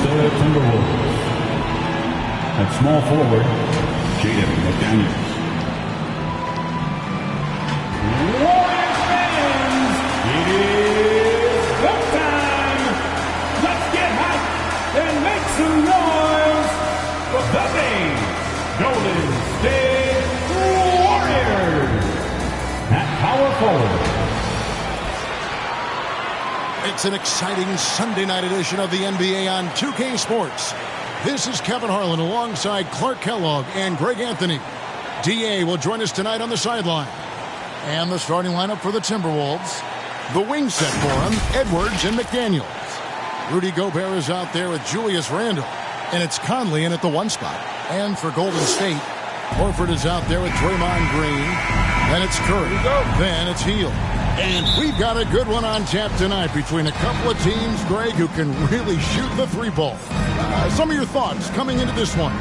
the Timberwolves. At small forward, Jaden McDaniels. Warriors fans, it is go time. Let's get hyped and make some noise for the big Golden State Warriors. At power forward. It's an exciting Sunday night edition of the NBA on 2K Sports. This is Kevin Harlan alongside Clark Kellogg and Greg Anthony. DA will join us tonight on the sideline. And the starting lineup for the Timberwolves. The wing set for them, Edwards and McDaniels. Rudy Gobert is out there with Julius Randle. And it's Conley in at the 1 spot. And for Golden State, Horford is out there with Draymond Green. Then it's Curry. Then it's Hield. And we've got a good one on tap tonight between a couple of teams, Greg, who can really shoot the 3-ball. Some of your thoughts coming into this one.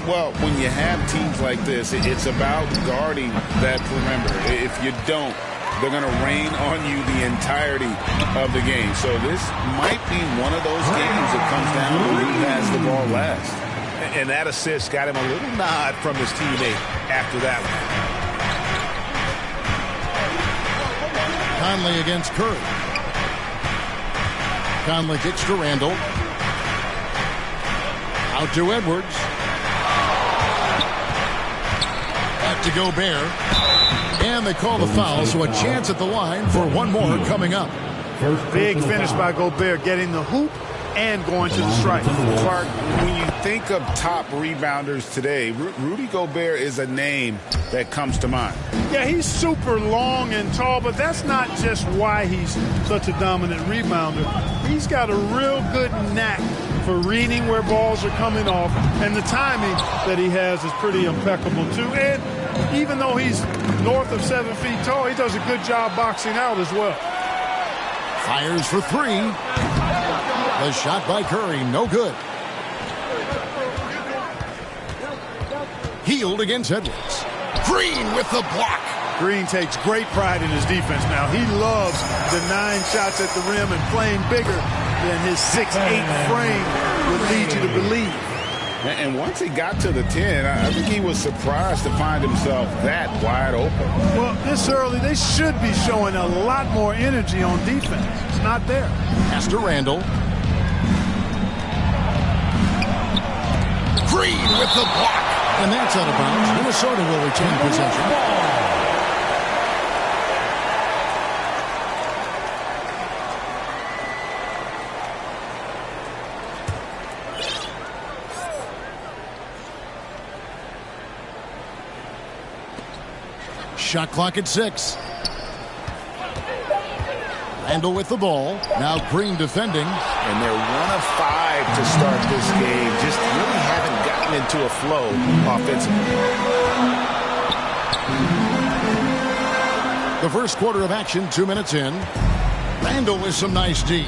Well, when you have teams like this, it's about guarding that perimeter. If you don't, they're going to rain on you the entirety of the game. So this might be one of those games that comes down to who has the ball last. And that assist got him a little nod from his teammate after that one. Conley against Curry. Conley kicks to Randle. Out to Edwards. Back to Gobert. And they call the foul, so a chance at the line for one more coming up. Big finish by Gobert, getting the hoop and going to the stripe. Clark, when you think of top rebounders today, Rudy Gobert is a name that comes to mind. Yeah, he's super long and tall, but that's not just why he's such a dominant rebounder. He's got a real good knack for reading where balls are coming off, and the timing that he has is pretty impeccable, too. And even though he's north of 7 feet tall, he does a good job boxing out as well. Fires for 3. The shot by Curry, no good. Hield against Edwards. Green with the block. Green takes great pride in his defense now. He loves the 9 shots at the rim and playing bigger than his 6'8" frame would lead you to believe. And once he got to the 10, I think he was surprised to find himself that wide open. Well, this early, they should be showing a lot more energy on defense. It's not there. Pass to Randle. Green with the block. And that's out of bounds. Minnesota will retain possession. Shot clock at 6. Randle with the ball. Now Green defending. And they're 1 of 5 to start this game. Just really haven't gotten into a flow offensively. The first quarter of action, 2 minutes in. Randle with some nice D.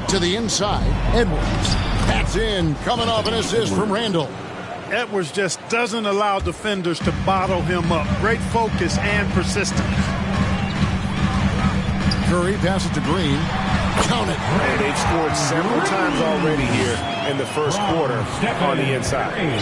To the inside, Edwards. That's in, coming off an assist from Randle. Edwards just doesn't allow defenders to bottle him up. Great focus and persistence. Curry passes to Green. Count it. And they've scored several times already here in the first quarter on the inside.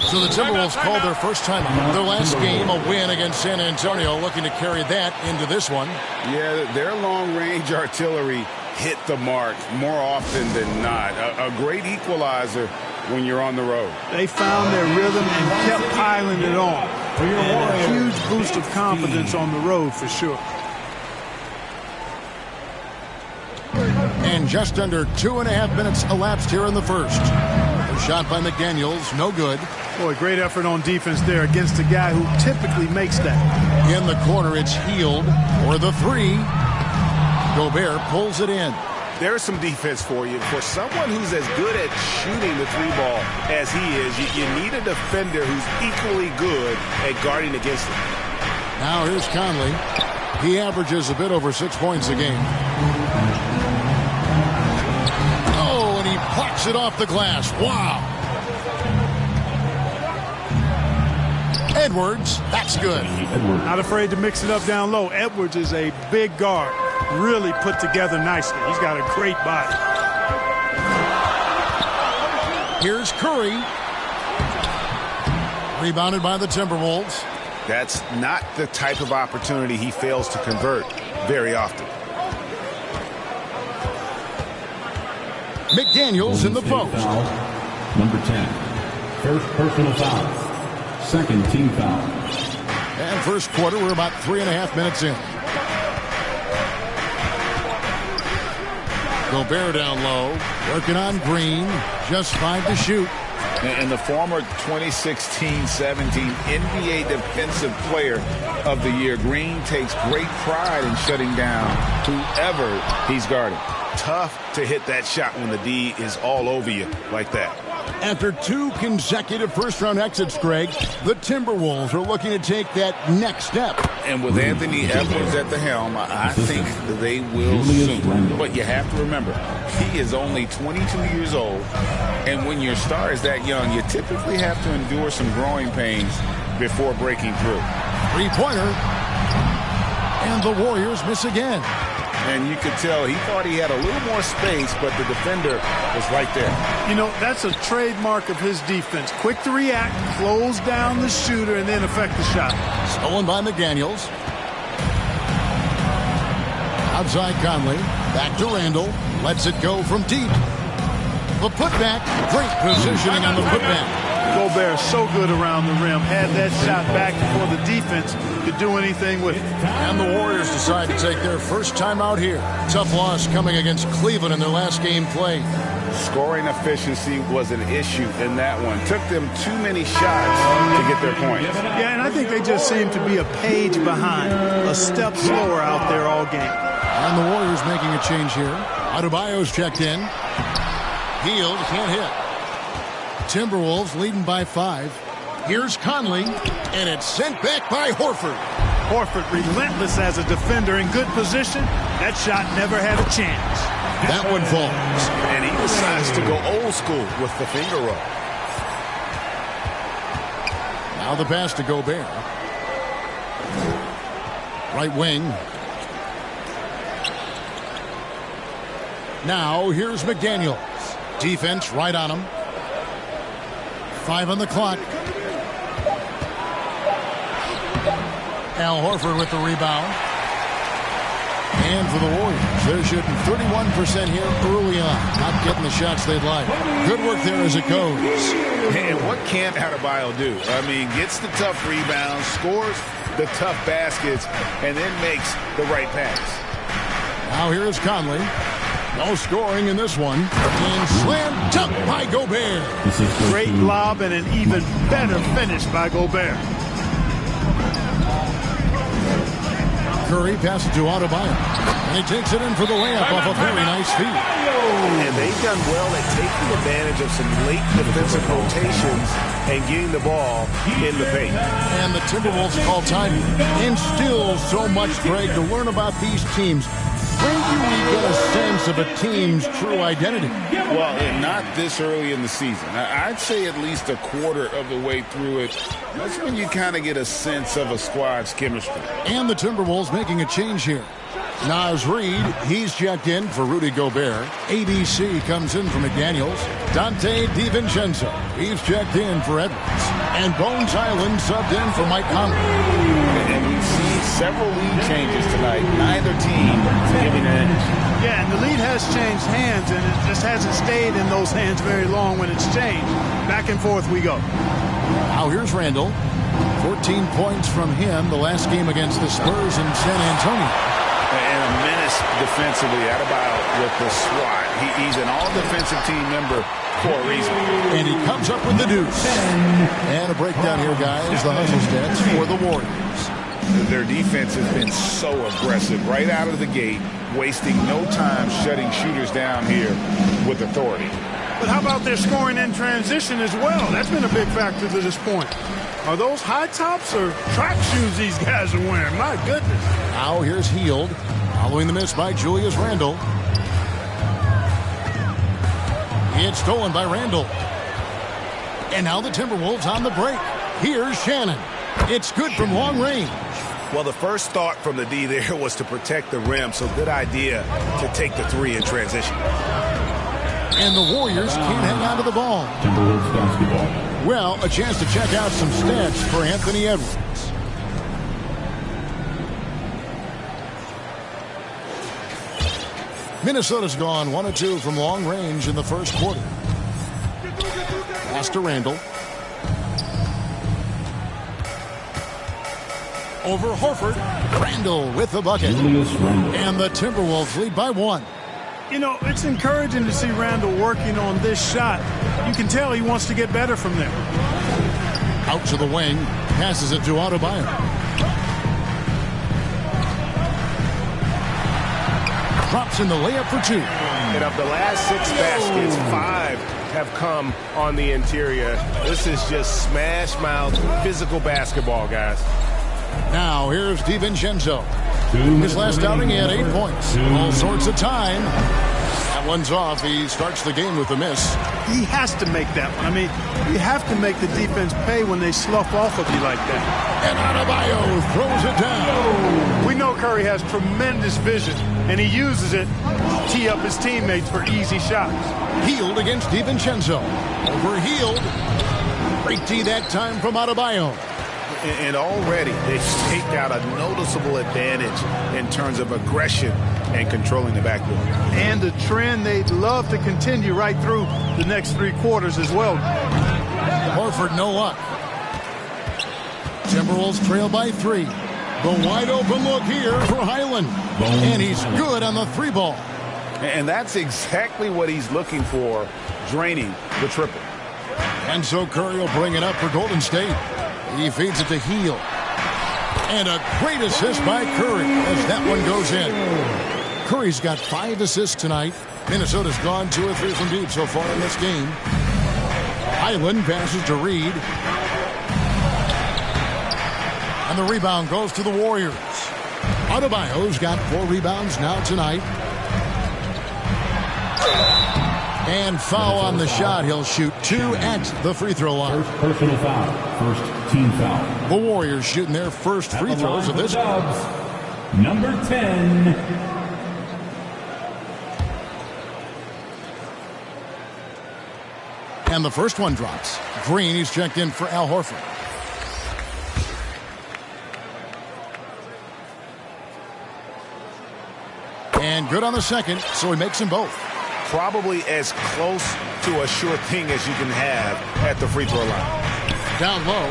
So the Timberwolves called their first time out. Their last game, a win against San Antonio, looking to carry that into this one. Yeah, their long-range artillery hit the mark more often than not. A great equalizer when you're on the road. They found their rhythm and kept piling it on. And a huge boost of confidence on the road for sure. And just under 2.5 minutes elapsed here in the first. The shot by McDaniels, no good. Boy, great effort on defense there against a guy who typically makes that. In the corner, it's Hield for the 3. Gobert pulls it in. There's some defense for you. For someone who's as good at shooting the 3-ball as he is, you need a defender who's equally good at guarding against him. Now here's Conley. He averages a bit over 6 points a game. Oh, and he plucks it off the glass. Wow. Edwards, that's good. Not afraid to mix it up down low. Edwards is a big guard. Really put together nicely. He's got a great body. Here's Curry. Rebounded by the Timberwolves. That's not the type of opportunity he fails to convert very often. McDaniels in the post. Foul. Number 10. First personal foul. Second team foul. And first quarter, we're about 3.5 minutes in. Gobert down low, working on Green. Just 5 to shoot. And the former 2016-17 NBA Defensive Player of the Year, Green takes great pride in shutting down whoever he's guarding. Tough to hit that shot when the D is all over you like that. After 2 consecutive first-round exits, Greg, the Timberwolves are looking to take that next step. And with Anthony Edwards at the helm, I think they will soon. But you have to remember, he is only 22 years old. And when your star is that young, you typically have to endure some growing pains before breaking through. Three-pointer. And the Warriors miss again. And you could tell he thought he had a little more space, but the defender was right there. You know, that's a trademark of his defense. Quick to react, close down the shooter, and then affect the shot. Stolen by McDaniels. Outside Conley. Back to Randall. Lets it go from deep. The putback. Great positioning on the putback. Gobert so good around the rim. Had that shot back before the defense could do anything with it. And the Warriors decide to take their first time out here. Tough loss coming against Cleveland in their last game played. Scoring efficiency was an issue in that one. Took them too many shots to get their points. Yeah, and I think they just seem to be a page behind, a step slower out there all game. And the Warriors making a change here. Adebayo's checked in. Hield can't hit. Timberwolves leading by 5. Here's Conley, and it's sent back by Horford. Horford relentless as a defender in good position. That shot never had a chance. That one falls. And he decides to go old school with the finger roll. Now the pass to Gobert. Right wing. Now here's McDaniels. Defense right on him. 5 on the clock. Al Horford with the rebound. And for the Warriors, they're shooting 31% here early on. Not getting the shots they'd like. Good work there as it goes. And what can't Adebayo do? I mean, gets the tough rebounds, scores the tough baskets, and then makes the right pass. Now here is Conley. No scoring in this one. And slam dunk by Gobert. Great lob and an even better finish by Gobert. Curry passes to Adebayo. And he takes it in for the layup off a very nice feed. And they've done well at taking advantage of some late defensive rotations and getting the ball in the paint. And the Timberwolves call time. And still so much, Greg, to learn about these teams. When do we get a sense of a team's true identity? Well, not this early in the season. I'd say at least a quarter of the way through it. That's when you kind of get a sense of a squad's chemistry. And the Timberwolves making a change here. Naz Reid, he's checked in for Rudy Gobert. ABC comes in for McDaniels. Dante DiVincenzo, he's checked in for Edwards. And Bones Island subbed in for Mike Conley. And we've seen several lead changes tonight. Neither team giving an edge. Yeah, and the lead has changed hands, and it just hasn't stayed in those hands very long when it's changed. Back and forth we go. Now here's Randall. 14 points from him the last game against the Spurs in San Antonio. And a menace defensively. Adebayo with the swat. He's an all-defensive team member for a reason. And he comes up with the deuce. And a breakdown here, guys. The hustle stats for the Warriors. Their defense has been so aggressive right out of the gate, wasting no time shutting shooters down here with authority. But how about their scoring in transition as well? That's been a big factor to this point. Are those high tops or track shoes these guys are wearing? My goodness. Now here's Hield, following the miss by Julius Randle. It's stolen by Randle. And now the Timberwolves on the break. Here's Shannon. It's good from long range. Well, the first thought from the D there was to protect the rim, so good idea to take the three in transition. And the Warriors can't hang on to the ball. Timberwolves basketball. Well, a chance to check out some stats for Anthony Edwards. Minnesota's gone 1 of 2 from long range in the first quarter. Pass to Randall. Over Horford. Randall with the bucket. And the Timberwolves lead by 1. You know, it's encouraging to see Randall working on this shot. You can tell he wants to get better from there. Out to the wing. Passes it to Adebayo. Drops in the layup for 2. And of the last 6 baskets, 5 have come on the interior. This is just smash mouth physical basketball, guys. Now here's DiVincenzo. His last outing, he had 8 points. All sorts of time. That one's off. He starts the game with a miss. He has to make that one. I mean, you have to make the defense pay when they slough off of you like that. And Adebayo throws it down. We know Curry has tremendous vision, and he uses it to tee up his teammates for easy shots. Hield against DiVincenzo. Over Hield. Great tee that time from Adebayo. And already they've staked out a noticeable advantage in terms of aggression and controlling the backboard. And a trend they'd love to continue right through the next 3 quarters as well. Horford, no luck. Timberwolves trail by 3. The wide open look here for Highland. And he's good on the 3 ball. And that's exactly what he's looking for, draining the triple. And so Curry will bring it up for Golden State. He feeds it to Hield. And a great assist by Curry as that one goes in. Curry's got 5 assists tonight. Minnesota's gone 2 or 3 from deep so far in this game. Highland passes to Reed. And the rebound goes to the Warriors. Adebayo's got 4 rebounds now tonight. And foul on the shot. He'll shoot 2 at the free throw line. First personal foul. First team foul. The Warriors shooting their first free throws of this game. Number 10. And the first one drops. Green, he's checked in for Al Horford. And good on the second, so he makes them both. Probably as close to a sure thing as you can have at the free throw line. Down low.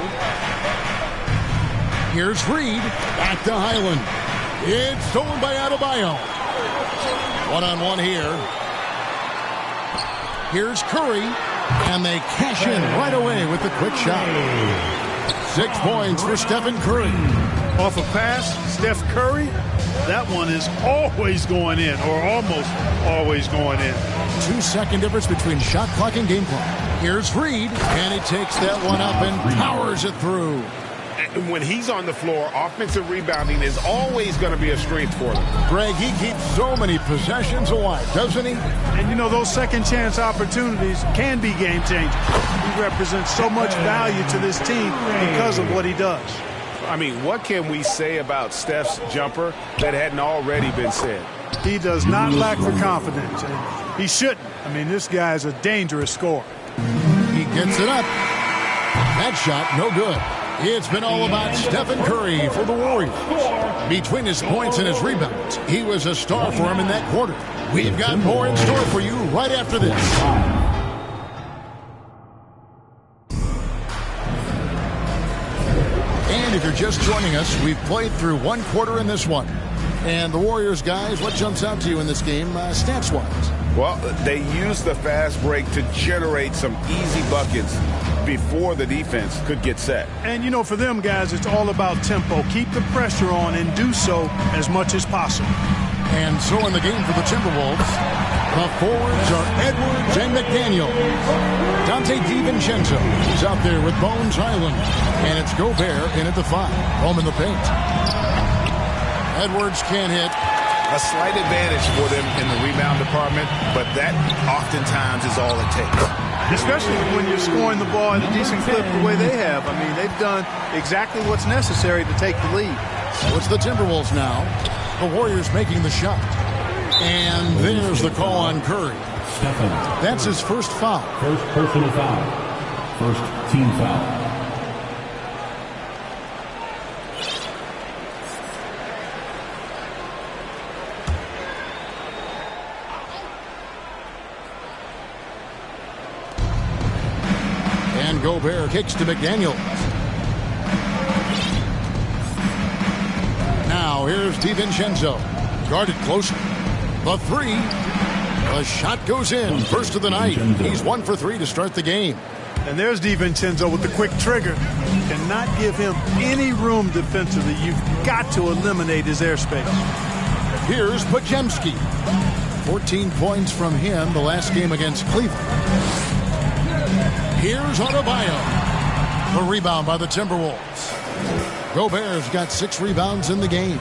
Here's Reed. Back to Highland. It's stolen by Adebayo. One-on-one here. Here's Curry. And they cash in right away with the quick shot. 6 points for Stephen Curry. Off a pass, Steph Curry, that one is always going in, or almost always going in. 2-second difference between shot clock and game clock. Here's Reed, and he takes that one up and powers it through. And when he's on the floor, offensive rebounding is always going to be a strength for them. Greg, he keeps so many possessions alive, doesn't he? And you know, those second chance opportunities can be game changers. He represents so much value to this team because of what he does. I mean, what can we say about Steph's jumper that hadn't already been said? He does not lack for confidence, and he shouldn't. I mean, this guy is a dangerous scorer. He gets it up. That shot, no good. It's been all about Stephen Curry for the Warriors. Between his points and his rebounds, he was a star for him in that quarter. We've got more in store for you right after this. And if you're just joining us, we've played through 1 quarter in this one. And the Warriors, guys, what jumps out to you in this game, stats-wise? Well, they used the fast break to generate some easy buckets before the defense could get set. And, you know, for them, guys, it's all about tempo. Keep the pressure on and do so as much as possible. And so in the game for the Timberwolves, the forwards are Edwards and McDaniel. Dante DiVincenzo is out there with Bones Highland. And it's Gobert in at the 5. Home in the paint. Edwards can't hit. A slight advantage for them in the rebound department, but that oftentimes is all it takes. Especially when you're scoring the ball at a decent clip the way they have. I mean, they've done exactly what's necessary to take the lead. So it's the Timberwolves now. The Warriors making the shot. And there's the call on Curry. Stephen. That's his first foul. First personal foul. First team foul. And Gobert kicks to McDaniels. Now here's DiVincenzo. Guarded close. The three. The shot goes in. First of the night. He's 1 for 3 to start the game. And there's DiVincenzo with the quick trigger. Cannot give him any room defensively. You've got to eliminate his airspace. Here's Podziemski. 14 points from him the last game against Cleveland. Here's Adebayo. The rebound by the Timberwolves. Gobert's got 6 rebounds in the game.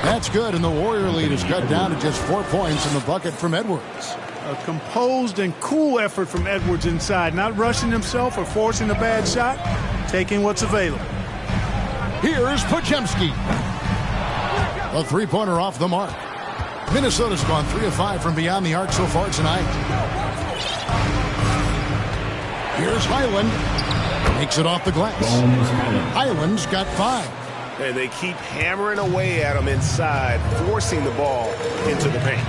That's good, and the Warrior lead is cut down to just 4 points in the bucket from Edwards. A composed and cool effort from Edwards inside, not rushing himself or forcing a bad shot, taking what's available. Here's Podziemski. A three-pointer off the mark. Minnesota's gone 3 of 5 from beyond the arc so far tonight. Here's Highland. Makes it off the glass. Highland's got 5. And they keep hammering away at him inside, forcing the ball into the paint.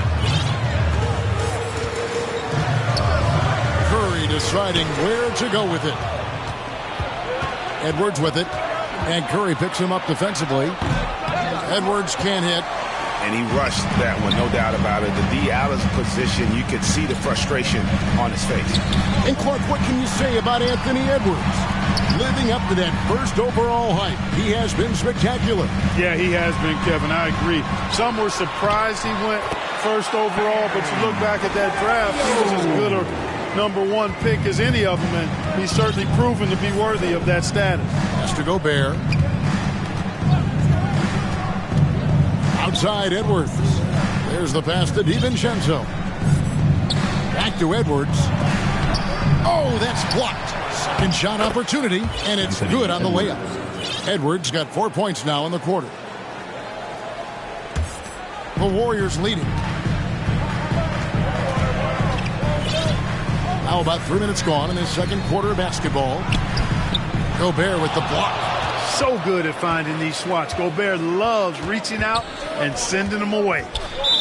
Curry deciding where to go with it. Edwards with it. And Curry picks him up defensively. Edwards can't hit. And he rushed that one, no doubt about it. The D out of position, you could see the frustration on his face. And Clark, what can you say about Anthony Edwards? Living up to that first overall hype, he has been spectacular. Yeah, he has been, Kevin. I agree. Some were surprised he went first overall, but you look back at that draft, he was as good a #1 pick as any of them, and he's certainly proven to be worthy of that status. Has to Gobert. Outside Edwards. There's the pass to DiVincenzo. Back to Edwards. Oh, that's blocked. Second shot opportunity, and it's good on the layup. Edwards got 4 points now in the quarter. The Warriors leading. Now about 3 minutes gone in this second quarter of basketball. Gobert with the block. So good at finding these swats. Gobert loves reaching out and sending them away.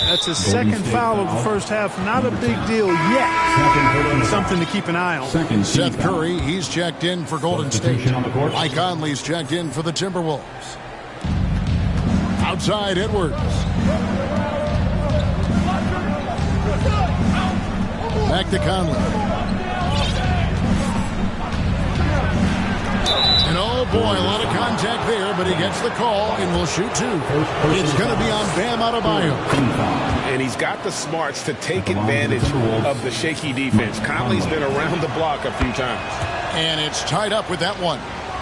That's his second foul of the first half. Not a big deal yet. Something to keep an eye on. Seth Curry, he's checked in for Golden State. Mike Conley's checked in for the Timberwolves. Outside Edwards. Back to Conley. And oh boy, a lot of contact there, but he gets the call and will shoot 2. It's going to be on Bam Adebayo. And he's got the smarts to take advantage of the shaky defense. Conley's been around the block a few times. And it's tied up with that one.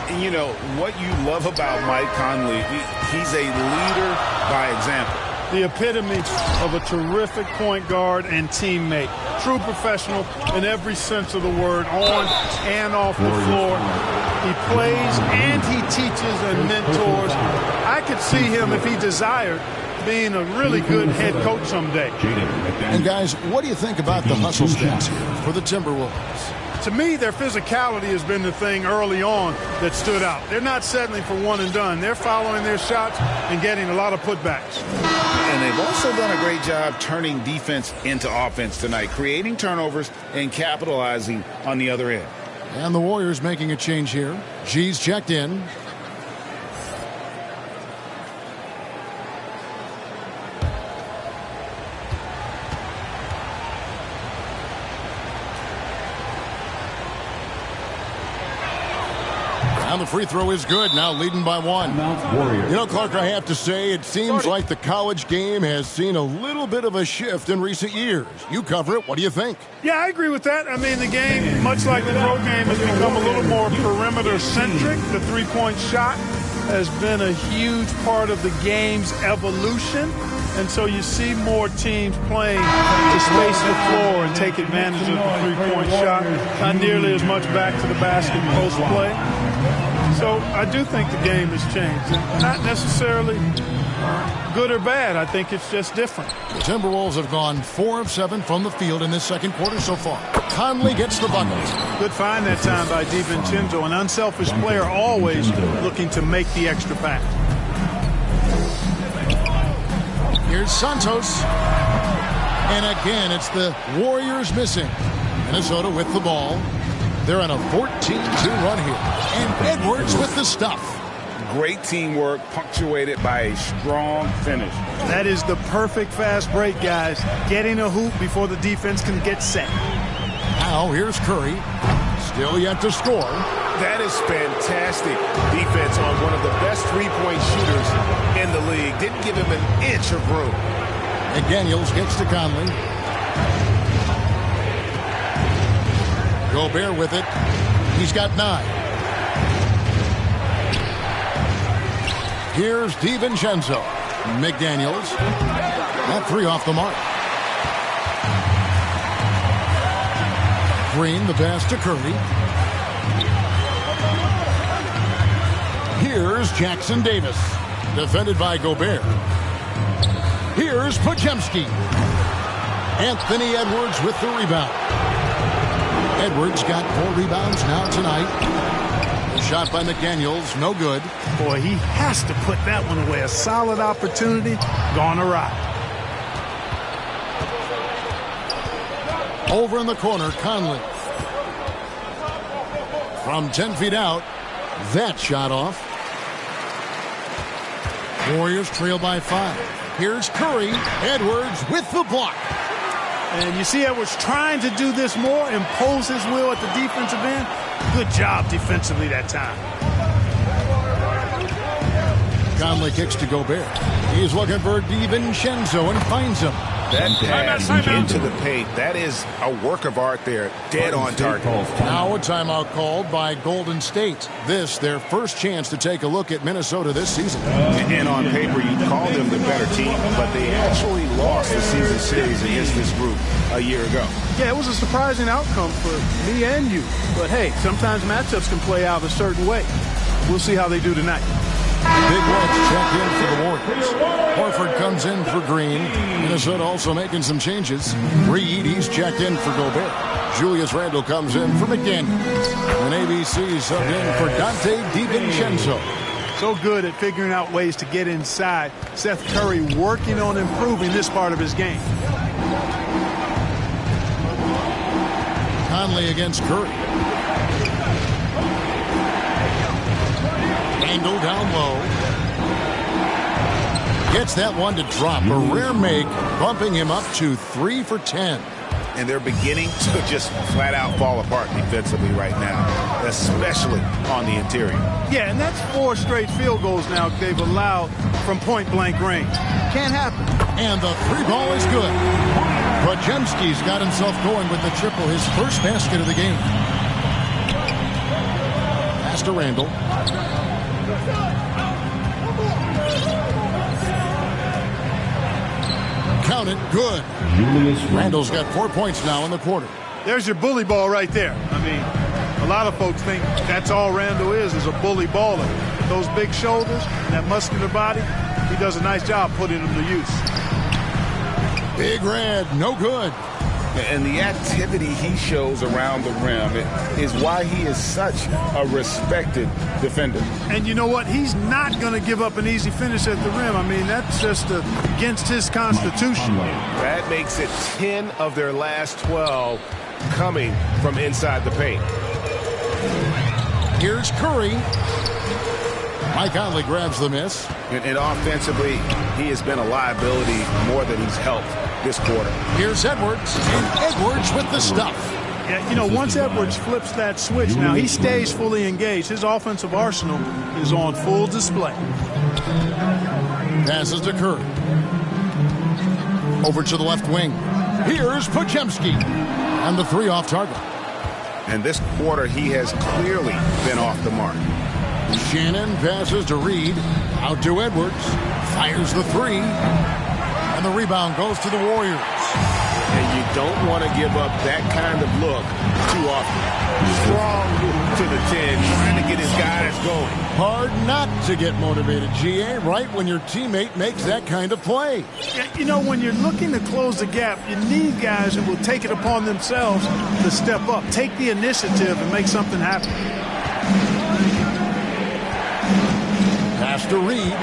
And you know, what you love about Mike Conley, he's a leader by example. The epitome of a terrific point guard and teammate. True professional in every sense of the word, on and off the floor. He plays and he teaches and mentors. I could see him, if he desired, being a really good head coach someday. And guys, what do you think about the hustle stats here for the Timberwolves? To me, their physicality has been the thing early on that stood out. They're not settling for one and done. They're following their shots and getting a lot of putbacks. And they've also done a great job turning defense into offense tonight, creating turnovers and capitalizing on the other end. And the Warriors making a change here. G's checked in. And the free throw is good, now leading by 1. You know, Clark, I have to say, it seems like the college game has seen a little bit of a shift in recent years. You cover it. What do you think? Yeah, I agree with that. I mean, the game, much like the pro game, has become a little more perimeter-centric. The three-point shot has been a huge part of the game's evolution. And so you see more teams playing to space the floor and take advantage of the three-point shot. Not nearly as much back to the basket post play. So I do think the game has changed. Not necessarily Good or bad, I think it's just different. The Timberwolves have gone 4 of 7 from the field in this second quarter so far. Conley gets the bucket. Good find that time by DiVincenzo. An unselfish player always looking to make the extra pass. Here's Santos. And again, it's the Warriors missing. Minnesota with the ball. They're on a 14-2 run here. And Edwards with the stuff. Great teamwork punctuated by a strong finish. That is the perfect fast break, guys. Getting a hoop before the defense can get set. Now here's Curry. Still yet to score. That is fantastic defense on one of the best three-point shooters in the league. Didn't give him an inch of room. McDaniels gets to Conley. Gobert with it. He's got 9. Here's DiVincenzo. McDaniels. That 3 off the mark. Green, the pass to Curry. Here's Jackson Davis. Defended by Gobert. Here's Podziemski. Anthony Edwards with the rebound. Edwards got 4 rebounds now tonight. Shot by McDaniels, no good. Boy, he has to put that one away. A solid opportunity, gone awry. Over in the corner, Conley. From 10 feet out, that shot off. Warriors trail by 5. Here's Curry. Edwards with the block. And you see Edwards trying to do this more, impose his will at the defensive end. Good job defensively that time. Conley kicks to Gobert. He's looking for DiVincenzo and finds him. That dash into the paint, that is a work of art there. Dead on target. Now a timeout called by Golden State. This, their first chance to take a look at Minnesota this season. And on paper, you'd call them the better team, but they actually lost the season series against this group a year ago. Yeah, it was a surprising outcome for me and you. But hey, sometimes matchups can play out a certain way. We'll see how they do tonight. Big Reds check in for the Warriors. Horford comes in for Green. Minnesota also making some changes. Reed, he's checked in for Gobert. Julius Randle comes in for McDaniels. And ABC subbed in for Dante DiVincenzo. So good at figuring out ways to get inside. Seth Curry working on improving this part of his game. Conley against Curry. Randle down low. Gets that one to drop. A rare make, bumping him up to 3 for 10. And they're beginning to just flat out fall apart defensively right now, especially on the interior. Yeah, and that's 4 straight field goals now they've allowed from point-blank range. Can't happen. And the 3 ball is good. Podziemski's got himself going with the triple, his first basket of the game. Pass to Randle. Count it, good. Randle's got 4 points now in the quarter. There's your bully ball right there. I mean, a lot of folks think that's all Randle is a bully baller. Those big shoulders, that muscular body, he does a nice job putting them to use. Big Red, no good. And the activity he shows around the rim is why he is such a respected defender. And you know what? He's not going to give up an easy finish at the rim. I mean, that's just against his constitution. That makes it 10 of their last 12 coming from inside the paint. Here's Curry. Mike Conley grabs the miss. And offensively, he has been a liability more than he's helped this quarter. Here's Edwards. And Edwards with the stuff. Yeah, you know, once Edwards flips that switch, now he stays fully engaged. His offensive arsenal is on full display. Passes to Curry. Over to the left wing. Here's Podziemski. And the 3 off target. And this quarter, he has clearly been off the mark. Shannon passes to Reed. Out to Edwards. Fires the 3. And the rebound goes to the Warriors. And you don't want to give up that kind of look too often. Strong move to the 10, trying to get his guys going. Hard not to get motivated, GA, right when your teammate makes that kind of play. Yeah, you know, when you're looking to close the gap, you need guys who will take it upon themselves to step up, take the initiative, and make something happen. Pass to Reed.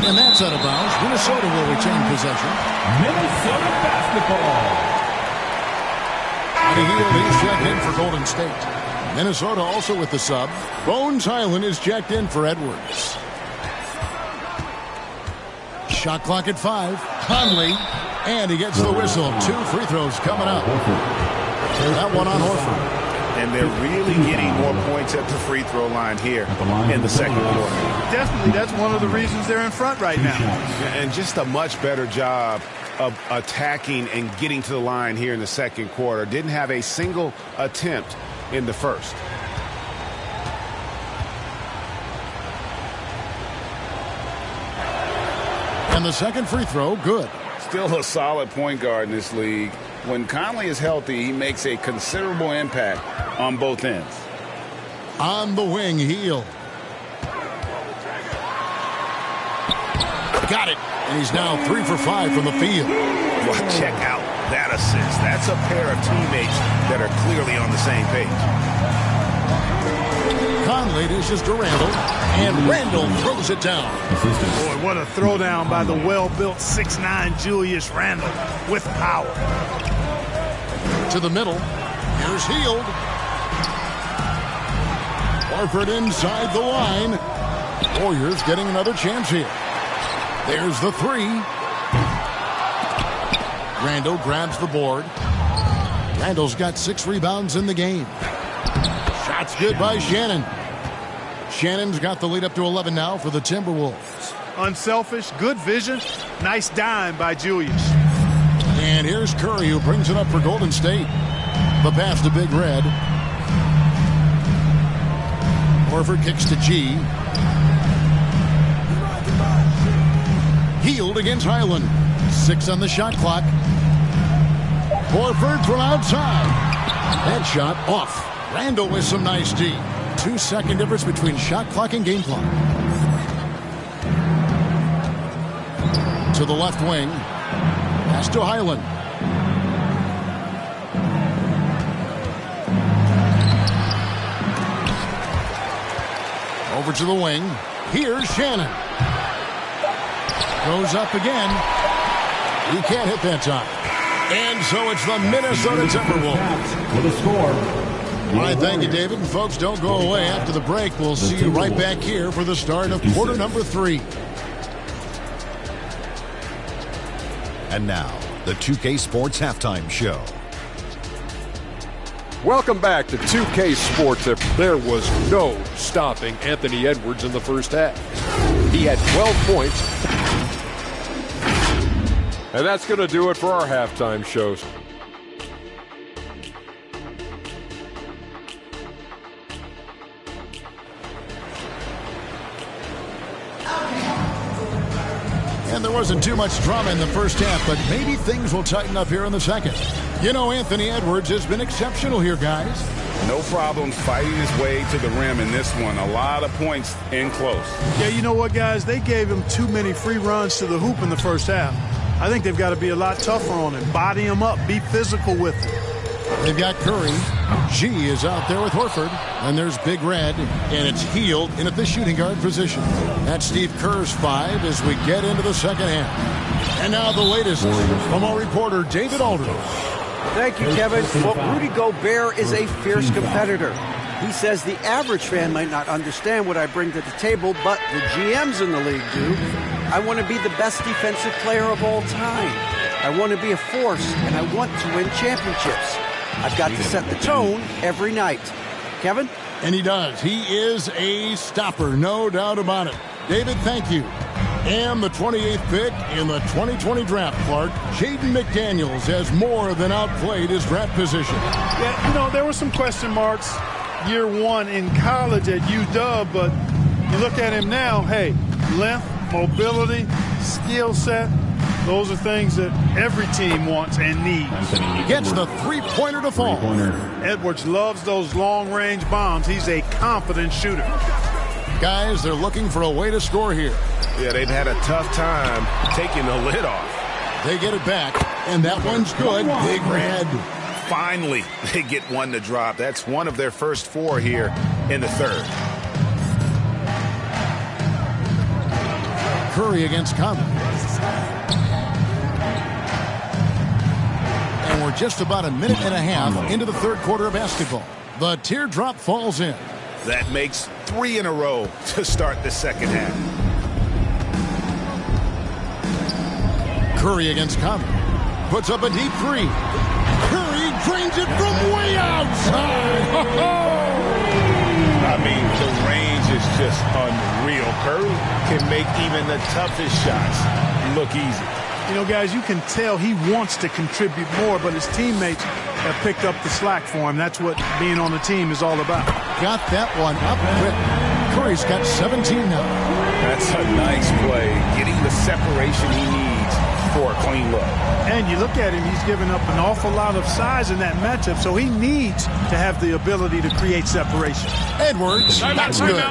And that's out of bounds. Minnesota will retain possession. Minnesota basketball. He's checked in for Golden State. Minnesota also with the sub. Bones Highland is checked in for Edwards. Shot clock at 5. Conley. And he gets the whistle. 2 free throws coming up. That one on Horford. And they're really getting more points at the free throw line here in the second quarter. Definitely, that's one of the reasons they're in front right now. And just a much better job of attacking and getting to the line here in the second quarter. Didn't have a single attempt in the first. And the second free throw, good. Still a solid point guard in this league. When Conley is healthy, he makes a considerable impact on both ends. On the wing, Heel. Got it. And he's now 3 for 5 from the field. Well, check out that assist. That's a pair of teammates that are clearly on the same page. Conley dishes to Randall. And Randall throws it down. Boy, what a throwdown by the well-built 6'9" Julius Randle with power. To the middle. Here's Hield. Horford inside the line. Warriors getting another chance here. There's the 3. Randall grabs the board. Randall's got 6 rebounds in the game. Shots good by Shannon. Shannon's got the lead up to 11 now for the Timberwolves. Unselfish, good vision. Nice dime by Julius. And here's Curry, who brings it up for Golden State. The pass to Big Red. Horford kicks to G. Hield against Highland. 6 on the shot clock. Horford from outside. That shot off. Randall with some nice D. 2-second difference between shot clock and game clock. To the left wing. Pass to Highland. Over to the wing. Here's Shannon. Goes up again. He can't hit that time. And so it's the Minnesota Timberwolves. With a score. All right, thank you, David. And folks, don't go away. After the break, we'll see you right back here for the start of quarter number 3. And now, the 2K Sports Halftime Show. Welcome back to 2K Sports. There was no stopping Anthony Edwards in the first half. He had 12 points. And that's going to do it for our halftime shows. And there wasn't too much drama in the first half, but maybe things will tighten up here in the second. You know, Anthony Edwards has been exceptional here, guys. No problem fighting his way to the rim in this one. A lot of points in close. Yeah, you know what, guys? They gave him too many free runs to the hoop in the first half. I think they've got to be a lot tougher on him. Body him up. Be physical with him. They've got Curry. G is out there with Horford. And there's Big Red. And it's Hield in at the shooting guard position. That's Steve Kerr's 5 as we get into the second half. And now the latest from our reporter, David Aldridge. Thank you, Kevin. Well, Rudy Gobert is a fierce competitor. He says the average fan might not understand what I bring to the table, but the GMs in the league do. I want to be the best defensive player of all time. I want to be a force, and I want to win championships. I've got to set the tone every night. Kevin? And he does. He is a stopper, no doubt about it. David, thank you. And the 28th pick in the 2020 draft, Clark, Jaden McDaniels has more than outplayed his draft position. Yeah, you know, there were some question marks year 1 in college at UW, but you look at him now, hey, length, mobility, skill set. Those are things that every team wants and needs. Gets the three-pointer to fall. Edwards loves those long-range bombs. He's a confident shooter. Guys, they're looking for a way to score here. Yeah, they've had a tough time taking the lid off. They get it back, and that one's good. Big red. Finally, they get one to drop. That's one of their first 4 here in the third. Curry against Conley. And we're just about a minute and a half into the third quarter of basketball. The teardrop falls in. That makes 3 in a row to start the second half. Curry against Conley. Puts up a deep 3. Curry drains it from way outside. I mean, the range is just unreal. Curry can make even the toughest shots look easy. You know, guys, you can tell he wants to contribute more, but his teammates have picked up the slack for him. That's what being on the team is all about. Got that one up quick. Curry's got 17 now. That's a nice play, getting the separation he needs for a clean look. And you look at him, he's given up an awful lot of size in that matchup, so he needs to have the ability to create separation. Edwards, that's good.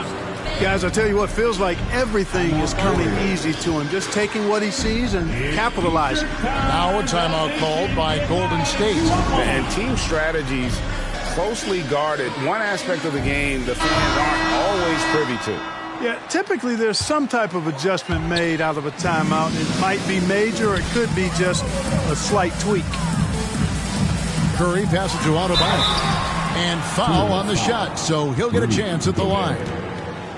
Guys, I tell you what, feels like everything is coming easy to him. Just taking what he sees and capitalizing. Now a timeout called by Golden State. And team strategies closely guarded. One aspect of the game the fans aren't always privy to. Yeah, typically there's some type of adjustment made out of a timeout. It might be major, or it could be just a slight tweak. Curry passes to Adebayo. And foul on the shot, so he'll get a chance at the line.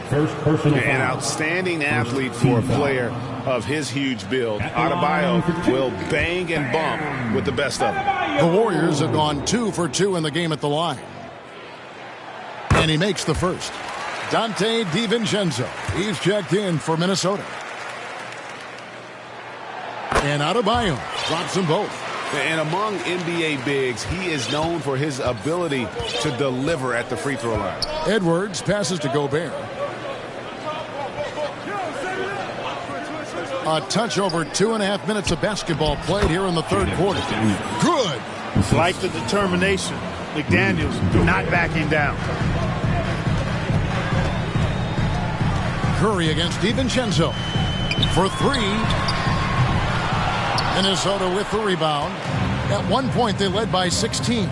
First personal foul. An outstanding athlete for a player of his huge build. Adebayo will bang and bump with the best of them. The Warriors have gone 2 for 2 in the game at the line. And he makes the first. Dante DiVincenzo. He's checked in for Minnesota. And Adebayo drops them both. And among NBA bigs, he is known for his ability to deliver at the free throw line. Edwards passes to Gobert. A touch over 2.5 minutes of basketball played here in the third quarter. Good. Like the determination. McDaniels not backing down. Curry against DiVincenzo for 3. Minnesota with the rebound. At one point, they led by 16.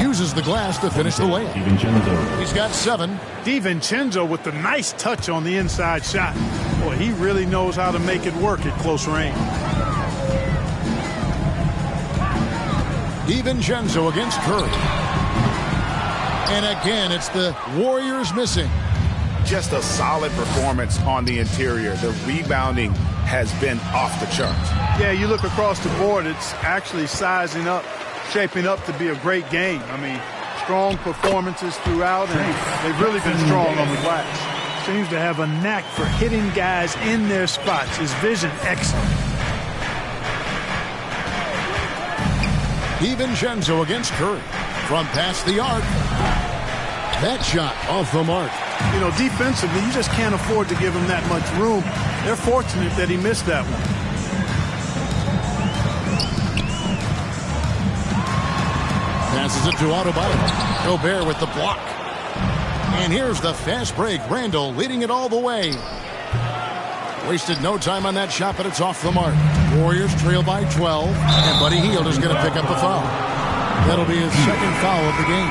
Uses the glass to finish the layup. He's got 7. DiVincenzo with the nice touch on the inside shot. Boy, he really knows how to make it work at close range. DiVincenzo against Curry. And again, it's the Warriors missing. Just a solid performance on the interior. The rebounding has been off the charts. Yeah, you look across the board, it's actually sizing up, shaping up to be a great game. I mean, strong performances throughout, and they've really been strong on the glass. Seems to have a knack for hitting guys in their spots. His vision, excellent. DiVincenzo against Curry. From past the arc. That shot off the mark. You know, defensively, you just can't afford to give him that much room. They're fortunate that he missed that one. Passes it to Adebayo. Gobert with the block. And here's the fast break. Randall leading it all the way. Wasted no time on that shot, but it's off the mark. Warriors trail by 12. And Buddy Hield is going to pick up the foul. That'll be his second foul of the game.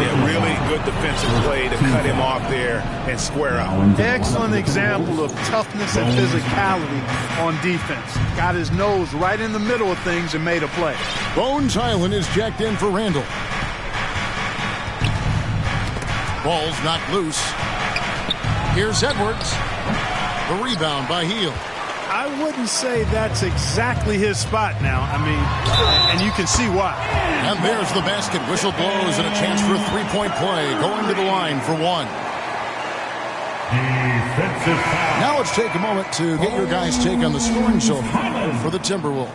Yeah, really good defensive play to cut him off there and square out. Excellent example of toughness and physicality on defense. Got his nose right in the middle of things and made a play. Bones Highland is jacked in for Randall. Ball's not loose. Here's Edwards. The rebound by Hield. I wouldn't say that's exactly his spot now. I mean, and you can see why. And there's the basket. Whistle blows and a chance for a three-point play. Going to the line for 1. Now let's take a moment to get your guys' take on the scoring so far for the Timberwolves.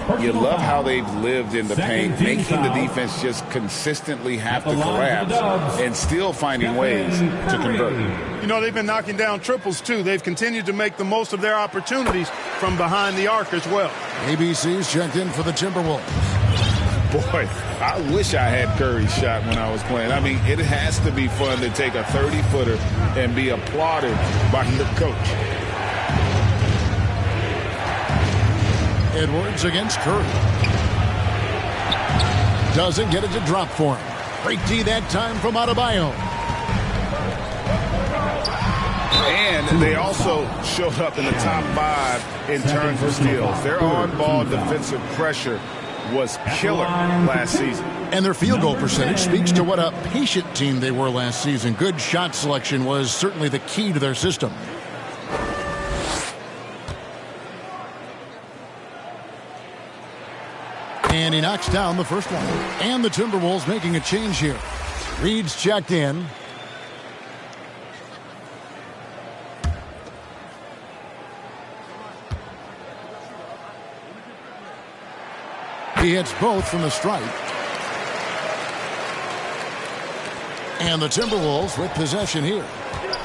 You love how they've lived in the paint, making the defense just consistently have to collapse and still finding ways to convert. You know, they've been knocking down triples, too. They've continued to make the most of their opportunities from behind the arc as well. ABC's checked in for the Timberwolves. Boy, I wish I had Curry's shot when I was playing. I mean, it has to be fun to take a 30-footer and be applauded by the coach. Edwards against Curry. Doesn't get it to drop for him. Great D that time from Adebayo. And they also showed up in the top 5 in terms of steals. Their on-ball defensive pressure was killer last season. And their field goal percentage speaks to what a patient team they were last season. Good shot selection was certainly the key to their system. And he knocks down the first one. And the Timberwolves making a change here. Reed's checked in. He hits both from the stripe. And the Timberwolves with possession here.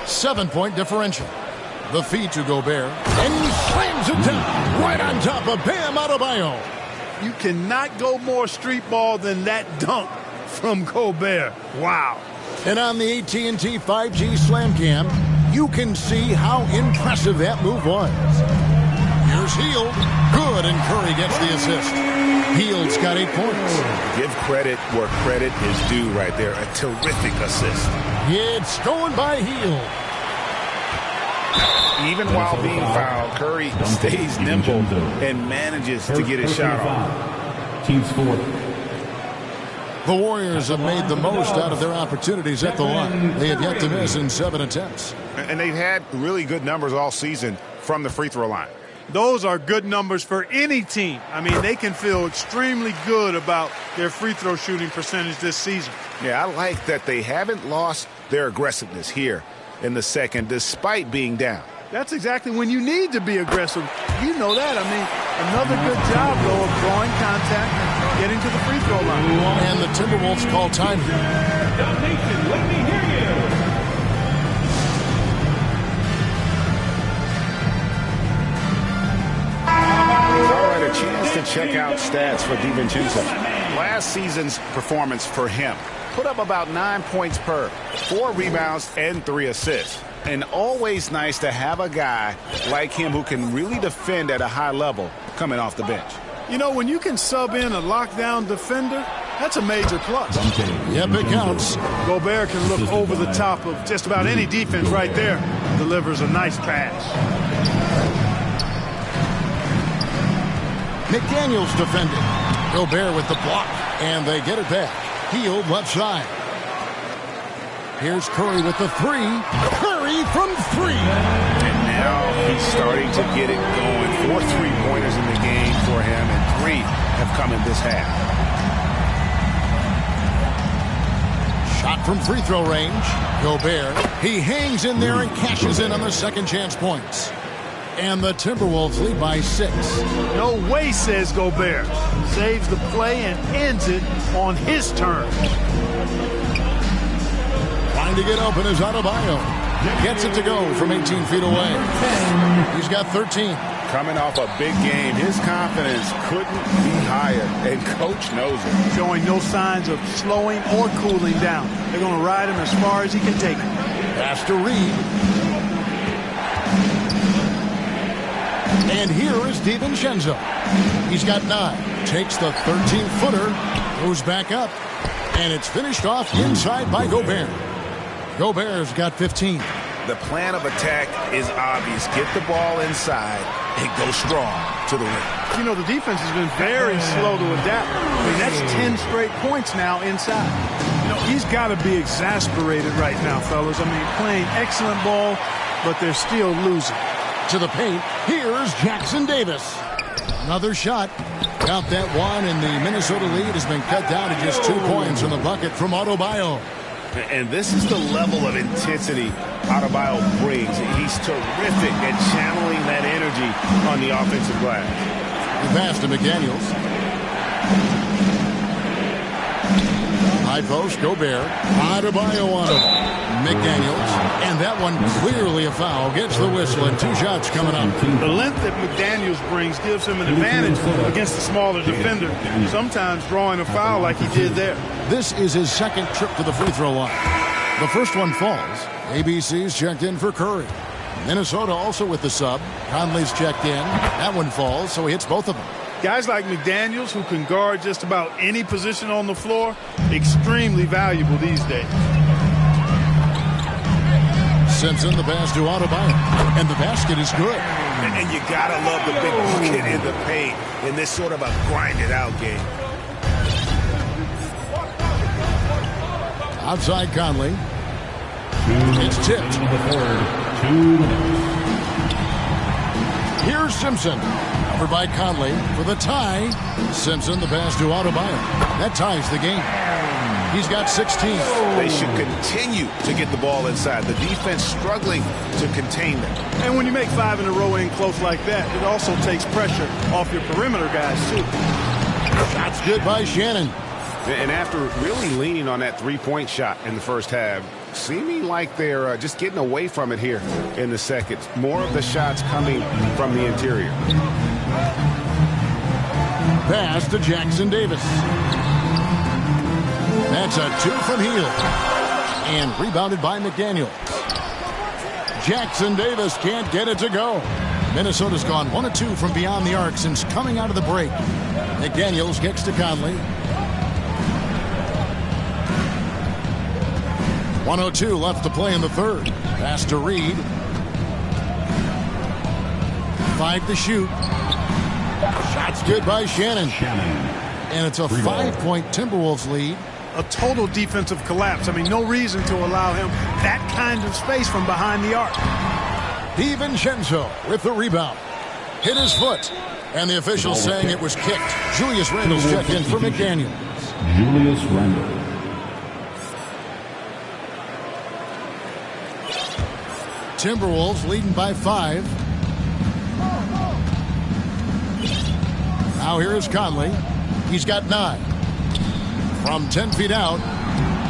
7-point differential. The feed to Gobert. And he slams it down right on top of Bam Adebayo. You cannot go more street ball than that dunk from Gobert. Wow. And on the AT&T 5G Slam Cam, you can see how impressive that move was. Here's Hield. Good, and Curry gets the assist. Hield's got 8 points. Give credit where credit is due right there. A terrific assist. It's going by Hield. Even while being fouled, Curry stays nimble and manages to get his shot off. Team score. The Warriors have made the most out of their opportunities at the line. They have yet to miss in 7 attempts. And they've had really good numbers all season from the free throw line. Those are good numbers for any team. I mean, they can feel extremely good about their free throw shooting percentage this season. Yeah, I like that they haven't lost their aggressiveness here in the second, despite being down. That's exactly when you need to be aggressive. You know that. I mean, another good job, though, of drawing contact and getting to the free throw line. And the Timberwolves call time. Nation, let me hear you. All right, a chance to check out stats for DiVincenzo. Last season's performance for him put up about 9 points per, 4 rebounds, and 3 assists. And always nice to have a guy like him who can really defend at a high level coming off the bench. You know, when you can sub in a lockdown defender, that's a major plus. Yep, it counts. Gobert can look over the top of just about any defense right there. Delivers a nice pass. McDaniels defending. Gobert with the block. And they get it back. Hield left side. Here's Curry with the 3. Curry from 3. And now he's starting to get it going. 4 3-pointers in the game for him, and 3 have come in this half. Shot from free throw range. Gobert. He hangs in there and cashes in on the second chance points. And the Timberwolves lead by 6. No way, says Gobert. Saves the play and ends it on his turn. Trying to get open is Adebayo. Gets it to go from 18 feet away. He's got 13. Coming off a big game, his confidence couldn't be higher, and coach knows it. Showing no signs of slowing or cooling down. They're going to ride him as far as he can take it. Pass to Reed. And here is DiVincenzo. He's got 9. Takes the 13-footer. Goes back up. And it's finished off inside by Gobert. Gobert's got 15. The plan of attack is obvious. Get the ball inside and go strong to the rim. You know, the defense has been very slow to adapt. I mean, that's 10 straight points now inside. You know, he's got to be exasperated right now, fellas. I mean, playing excellent ball, but they're still losing. To the paint, here's Jackson Davis. Another shot. Count that one, and the Minnesota lead has been cut down to just 2 points from the bucket from Adebayo. And this is the level of intensity Adebayo brings. He's terrific at channeling that energy on the offensive glass. The pass to McDaniels. High post, Gobert. Adebayo on him. McDaniels. And that one clearly a foul. Gets the whistle and 2 shots coming up. The length that McDaniels brings gives him an advantage against the smaller defender. Sometimes drawing a foul like he did there. This is his second trip to the free throw line. The first one falls. ABC's checked in for Curry. Minnesota also with the sub. Conley's checked in. That one falls, so he hits both of them. Guys like McDaniels, who can guard just about any position on the floor, extremely valuable these days. Simpson, the pass to Adebayo. And the basket is good. And you got to love the big bucket in the paint in this sort of a grinded-out game. Outside Conley. It's tipped. Here's Simpson. Covered by Conley for the tie. Simpson, the pass to Adebayo. That ties the game. He's got 16. They should continue to get the ball inside. The defense struggling to contain them. And when you make 5 in a row in close like that, it also takes pressure off your perimeter guys, too. Shot's good by Shannon. And after really leaning on that three-point shot in the first half, seeming like they're just getting away from it here in the second. More of the shots coming from the interior. Pass to Jackson Davis. That's a 2 from Hield. And rebounded by McDaniels. Jackson Davis can't get it to go. Minnesota's gone 1 of 2 from beyond the arc since coming out of the break. McDaniels kicks to Conley. 1:02 left to play in the third. Pass to Reed. 5 to shoot. Shot's good by Shannon. And it's a 5-point Timberwolves lead. A total defensive collapse. I mean, no reason to allow him that kind of space from behind the arc. DiVincenzo with the rebound. Hit his foot. And the official saying it was kicked. Julius Randle's checked in for McDaniels. Julius Randle. Timberwolves leading by 5. Now here is Conley. He's got 9. From 10 feet out,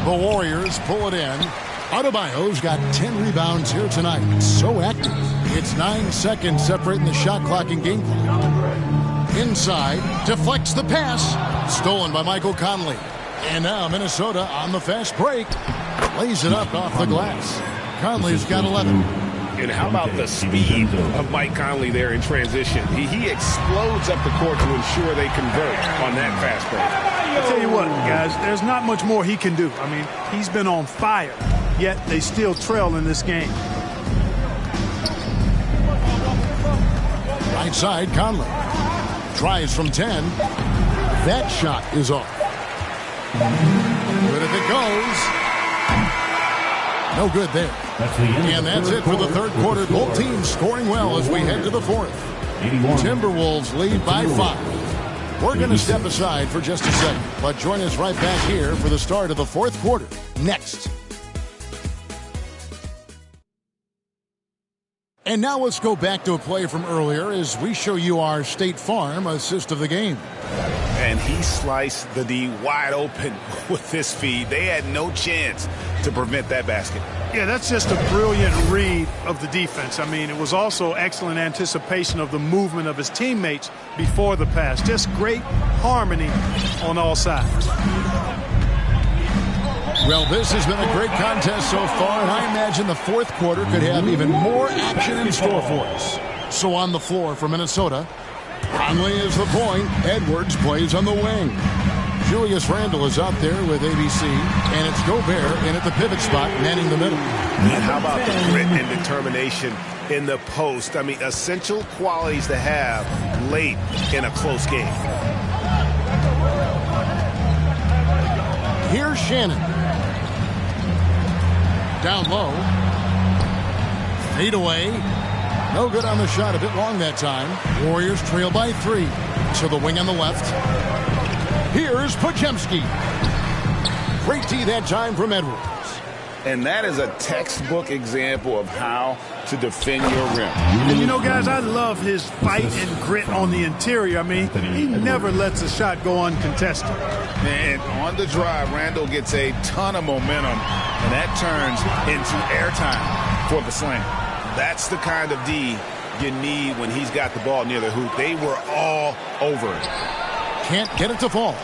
the Warriors pull it in. Adebayo's got 10 rebounds here tonight. So active. It's 9 seconds separating the shot clock and game clock. Inside, deflects the pass. Stolen by Michael Conley. And now Minnesota on the fast break. Lays it up off the glass. Conley's got 11. And how about the speed of Mike Conley there in transition? He explodes up the court to ensure they convert on that fast break. I'll tell you what, guys, there's not much more he can do. I mean, he's been on fire, yet they still trail in this game. Right side, Conley. Tries from 10. That shot is off. Good if it goes. No good there. And that's it for the third quarter. Both teams scoring well as we head to the fourth. Timberwolves lead by 5. We're going to step aside for just a second, but join us right back here for the start of the fourth quarter. Next. And now let's go back to a play from earlier as we show you our State Farm assist of the game. And he sliced the D wide open with this feed. They had no chance to prevent that basket. Yeah, that's just a brilliant read of the defense. I mean, it was also excellent anticipation of the movement of his teammates before the pass. Just great harmony on all sides. Well, this has been a great contest so far, and I imagine the fourth quarter could have even more action in store for us. So on the floor for Minnesota, Conley is the point. Edwards plays on the wing. Julius Randle is out there with ABC, and it's Gobert in at the pivot spot, manning the middle. And how about the grit and determination in the post? I mean, essential qualities to have late in a close game. Here's Shannon. Down low. Fade away. No good on the shot. A bit long that time. Warriors trail by 3. To the wing on the left. Here's Podziemski. Great D that time from Edwards. And that is a textbook example of how to defend your rim. And you know, guys, I love his fight and grit on the interior. I mean, he never lets a shot go uncontested. And on the drive, Randall gets a ton of momentum, and that turns into airtime for the slam. That's the kind of D you need when he's got the ball near the hoop. They were all over it. Can't get it to fall.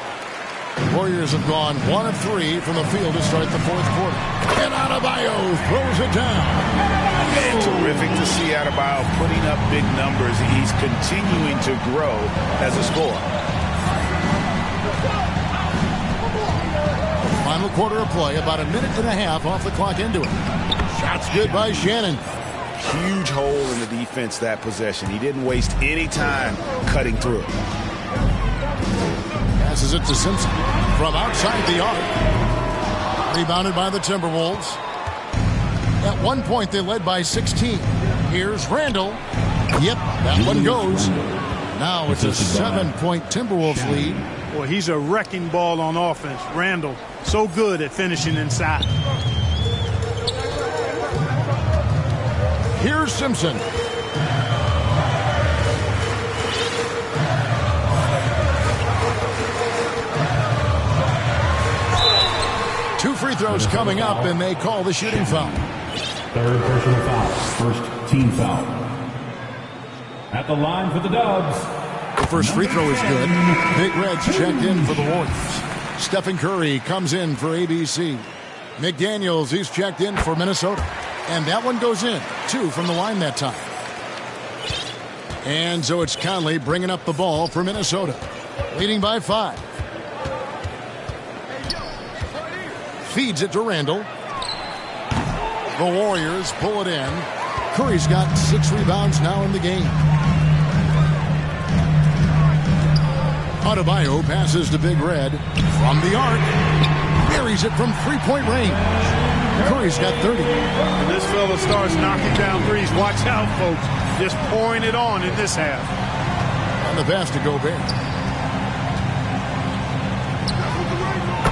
The Warriors have gone 1 of 3 from the field to start the fourth quarter. And Adebayo throws it down. And terrific to see Adebayo putting up big numbers. He's continuing to grow as a scorer. Final quarter of play, about a minute and a half off the clock into it. Shots good by Shannon. Huge hole in the defense that possession. He didn't waste any time cutting through it. Passes it to Simpson from outside the arc. Rebounded by the Timberwolves. At one point, they led by 16. Here's Randall. Yep, that one goes. Now it's a 7-point Timberwolves lead. Boy, he's a wrecking ball on offense. Randall, so good at finishing inside. Here's Simpson. Two free throws coming up, and they call the shooting foul. Third personal foul. First team foul. At the line for the Dubs. The first free throw is good. Big Red's checked in for the Warriors. Stephen Curry comes in for ABC. McDaniels, he's checked in for Minnesota. And that one goes in. 2 from the line that time. And so it's Conley bringing up the ball for Minnesota. Leading by 5. Feeds it to Randall. The Warriors pull it in. Curry's got 6 rebounds now in the game. Adebayo passes to Big Red from the arc. Buries it from 3-point range. Curry's got 30. And this fella starts knocking down threes. Watch out, folks. Just pouring it on in this half. And the pass to Gobert.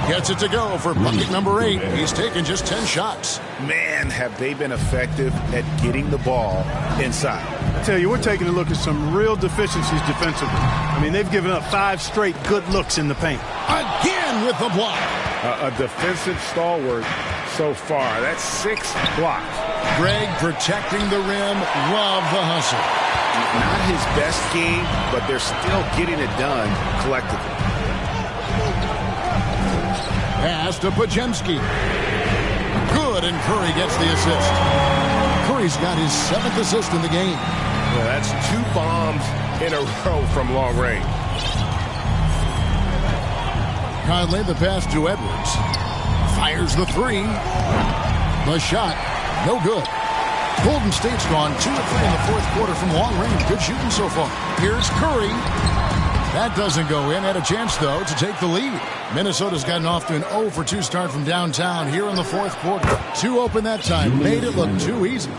Gets it to go for bucket number 8. He's taken just 10 shots. Man, have they been effective at getting the ball inside. I tell you, we're taking a look at some real deficiencies defensively. I mean, they've given up 5 straight good looks in the paint. Again with the block. A defensive stalwart so far. That's 6 blocks. Greg protecting the rim. Love the hustle. Not his best game, but they're still getting it done collectively. Pass to Pajemski. Good, and Curry gets the assist. Curry's got his 7th assist in the game. Well, that's 2 bombs in a row from long range. Conley, the pass to Edwards. Fires the 3. The shot, no good. Golden State's gone 2 of 3 in the fourth quarter from long range. Good shooting so far. Here's Curry. That doesn't go in. Had a chance, though, to take the lead. Minnesota's gotten off to an 0 for 2 start from downtown here in the fourth quarter. 2 open that time. Made it look too easy.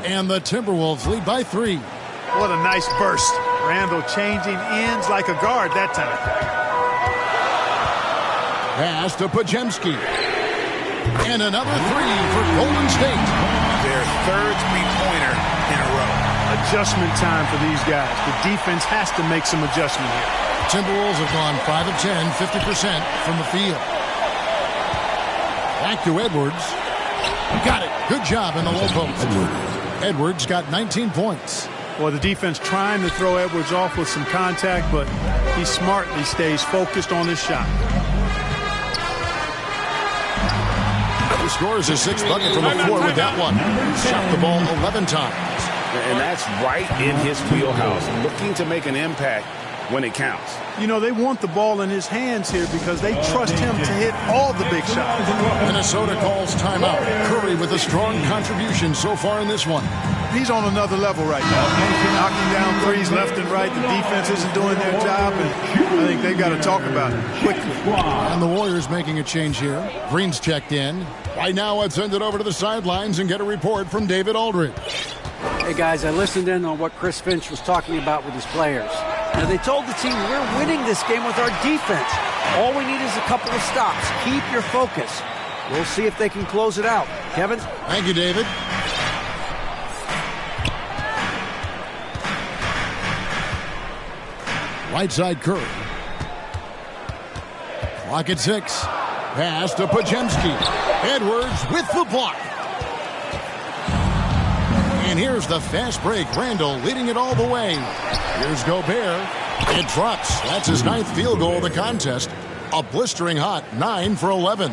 And the Timberwolves lead by 3. What a nice burst. Randall changing ends like a guard that time. Pass to Pajemski. And another 3 for Golden State. Their 3rd three-pointer in a row. Adjustment time for these guys. The defense has to make some adjustment here. Timberwolves have gone 5 of 10, 50% from the field. Back to Edwards. Got it. Good job in the low post. Edwards got 19 points. Well, the defense trying to throw Edwards off with some contact, but he smartly stays focused on his shot. He scores his 6th bucket from the floor with that one. Shot the ball 11 times. And that's right in his wheelhouse. Looking to make an impact when it counts. You know, they want the ball in his hands here because they trust him to hit all the big shots. Minnesota calls timeout. Curry with a strong contribution so far in this one. He's on another level right now. Knocking down threes left and right. The defense isn't doing their job, and I think they've got to talk about it quickly. And the Warriors making a change here. Green's checked in. Right now, I'd send it over to the sidelines and get a report from David Aldridge. Hey, guys, I listened in on what Chris Finch was talking about with his players. Now, they told the team, we're winning this game with our defense. All we need is a couple of stops. Keep your focus. We'll see if they can close it out. Kevin? Thank you, David. Right side Curry. Clock at 6. Pass to Pajemski. Edwards with the block. And here's the fast break. Randall leading it all the way. Here's Gobert. It drops. That's his 9th field goal of the contest. A blistering hot 9 for 11.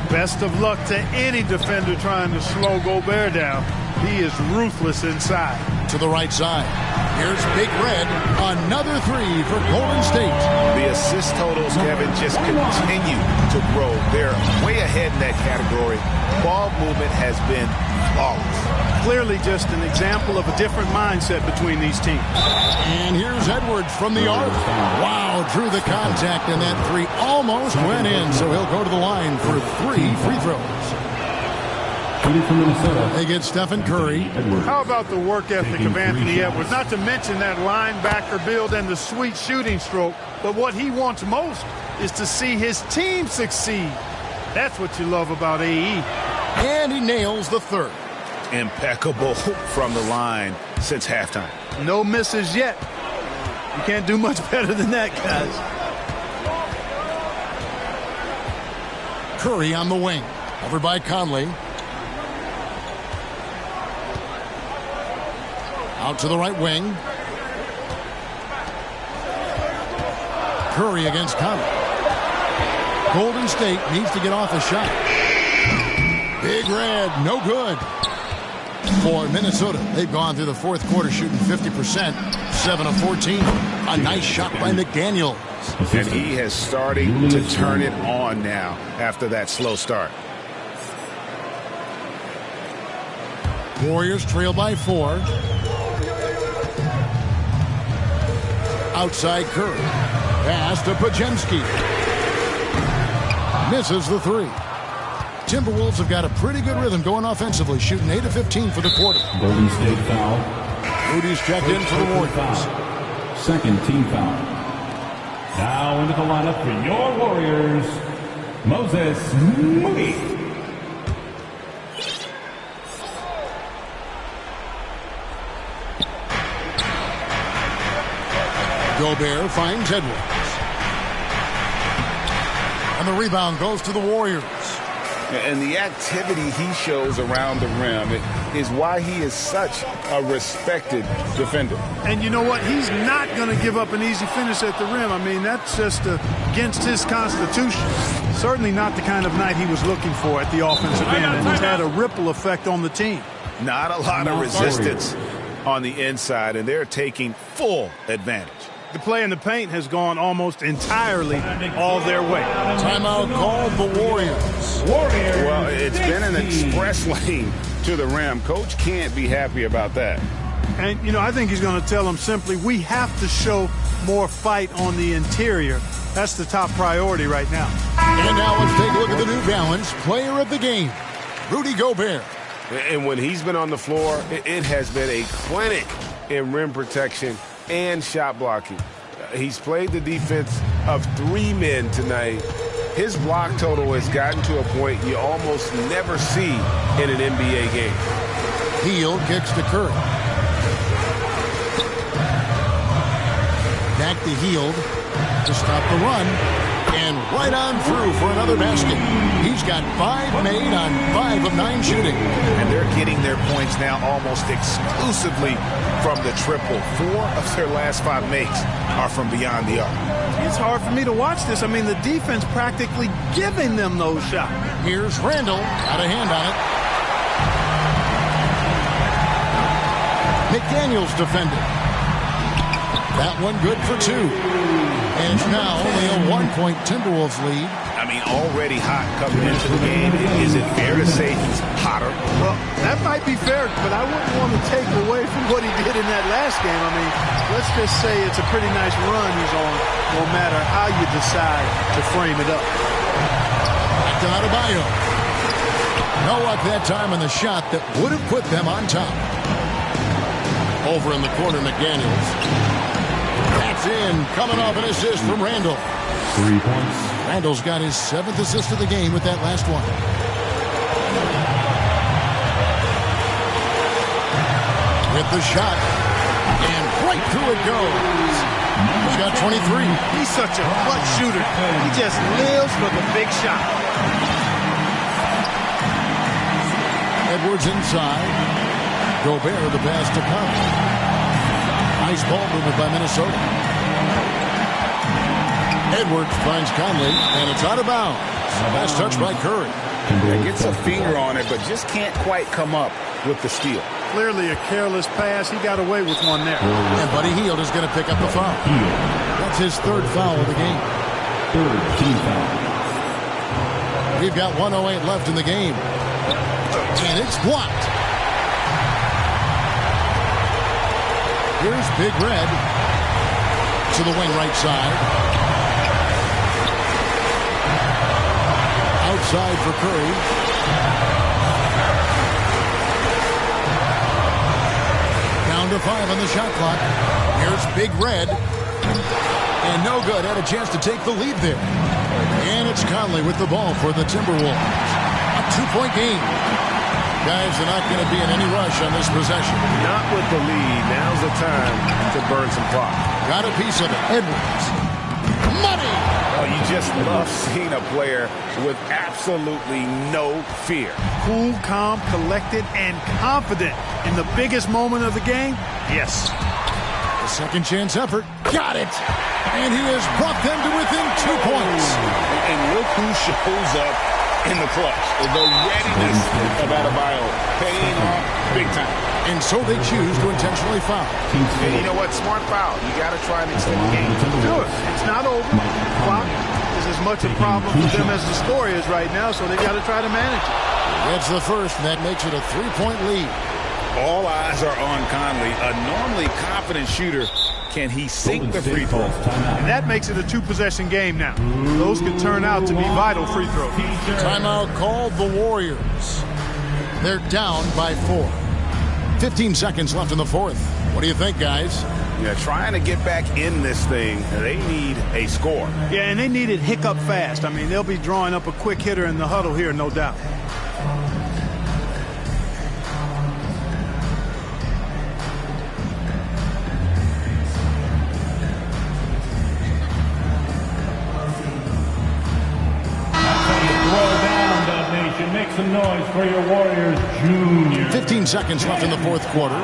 Best of luck to any defender trying to slow Gobert down. He is ruthless inside. To the right side. Here's Big Red. Another 3 for Golden State. The assist totals, Kevin, just continue to grow. They're way ahead in that category. Ball movement has been flawless. Clearly just an example of a different mindset between these teams. And here's Edwards from the arc. Wow, drew the contact, and that 3 almost went in, so he'll go to the line for 3 free throws. From Minnesota. They get Stephen Curry. How about the work ethic of Anthony Edwards? Not to mention that linebacker build and the sweet shooting stroke, but what he wants most is to see his team succeed. That's what you love about AE. And he nails the 3rd. Impeccable from the line since halftime. No misses yet. You can't do much better than that, guys. Curry on the wing. Over by Conley. Out to the right wing. Curry against Conley. Golden State needs to get off a shot. Big Red, no good. For Minnesota, they've gone through the 4th quarter shooting 50%, 7 of 14. A nice shot by McDaniel. And he has started to turn it on now after that slow start. Warriors trail by 4. Outside Curry. Pass to Pajemski. Misses the 3. Timberwolves have got a pretty good rhythm going offensively, shooting 8 of 15 for the quarter. Golden State foul. Rudy's checked in for the Warriors. 2nd team foul. Now into the lineup for your Warriors, Moses Moody. Gobert finds Edwards. And the rebound goes to the Warriors. And the activity he shows around the rim is why he is such a respected defender. And you know what? He's not going to give up an easy finish at the rim. I mean, that's just against his constitution. Certainly not the kind of night he was looking for at the offensive end. And it's had a ripple effect on the team. Not a lot of resistance on the inside, and they're taking full advantage. The play in the paint has gone almost entirely all their way. Timeout called the Warriors. Well, it's been an express lane to the rim. Coach can't be happy about that. And, you know, I think he's going to tell them simply, we have to show more fight on the interior. That's the top priority right now. And now let's take a look at the New Balance player of the game, Rudy Gobert. And when he's been on the floor, it has been a clinic in rim protection and shot blocking. He's played the defense of 3 men tonight. His block total has gotten to a point you almost never see in an NBA game. Hield kicks to Curry. Back to Hield to stop the run. And right on through for another basket. He's got 5 made on 5 of 9 shooting. And they're getting their points now almost exclusively from the triple. 4 of their last 5 makes are from beyond the arc. It's hard for me to watch this. I mean, the defense practically giving them those shots. Here's Randall. Got a hand on it. McDaniels defended. That one good for 2. And it's now only a 1-point Timberwolves lead. I mean, already hot coming into the game. Is it fair to say he's hotter? Well, that might be fair, but I wouldn't want to take away from what he did in that last game. I mean, let's just say it's a pretty nice run he's on, no matter how you decide to frame it up. Back to Adebayo. No luck that time on the shot that would have put them on top. Over in the corner, McDaniels. That's in, coming off an assist from Randall. 3 points. Randall's got his 7th assist of the game with that last one. with the shot. And right through it goes. He's got 23. He's such a clutch shooter. He just lives for the big shot. Edwards inside. Gobert the pass to Conley. Nice ball movement by Minnesota. Edwards finds Conley, and it's out of bounds. Last touch by Curry. Gets a finger on it, but just can't quite come up with the steal. Clearly a careless pass. He got away with one there. And Buddy Hield is going to pick up the foul. That's his third foul of the game. Third team foul. We've got 1:08 left in the game. And it's blocked. Here's Big Red to the wing right side. Outside for Curry. Down to 5 on the shot clock. Here's Big Red. And no good. Had a chance to take the lead there. And it's Conley with the ball for the Timberwolves. A 2-point game. Guys are not going to be in any rush on this possession. Not with the lead. Now's the time to burn some clock. Got a piece of it. Edwards. Money! Oh, you just love seeing a player with absolutely no fear. Cool, calm, collected, and confident in the biggest moment of the game. Yes. The second chance effort. Got it! And he has brought them to within 2 points. And look who shows up in the clutch. The readiness of Adebayo paying off big time. And so they choose to intentionally foul. And you know what? Smart foul. You got to try and extend the game. Do it. It's not over. Clock is as much a problem for them as the score is right now, so they got to try to manage it. That's the first, and that makes it a 3-point lead. All eyes are on Conley, a normally confident shooter. Can he sink the free throw? And that makes it a 2-possession game now. Those could turn out to be vital free throws. Timeout called the Warriors. They're down by 4. 15 seconds left in the fourth. What do you think, guys? Yeah, trying to get back in this thing, they need a score. Yeah, and they need it hiccup fast. I mean, they'll be drawing up a quick hitter in the huddle here, no doubt. Make some noise for your Warriors Junior. 15 seconds left in the fourth quarter.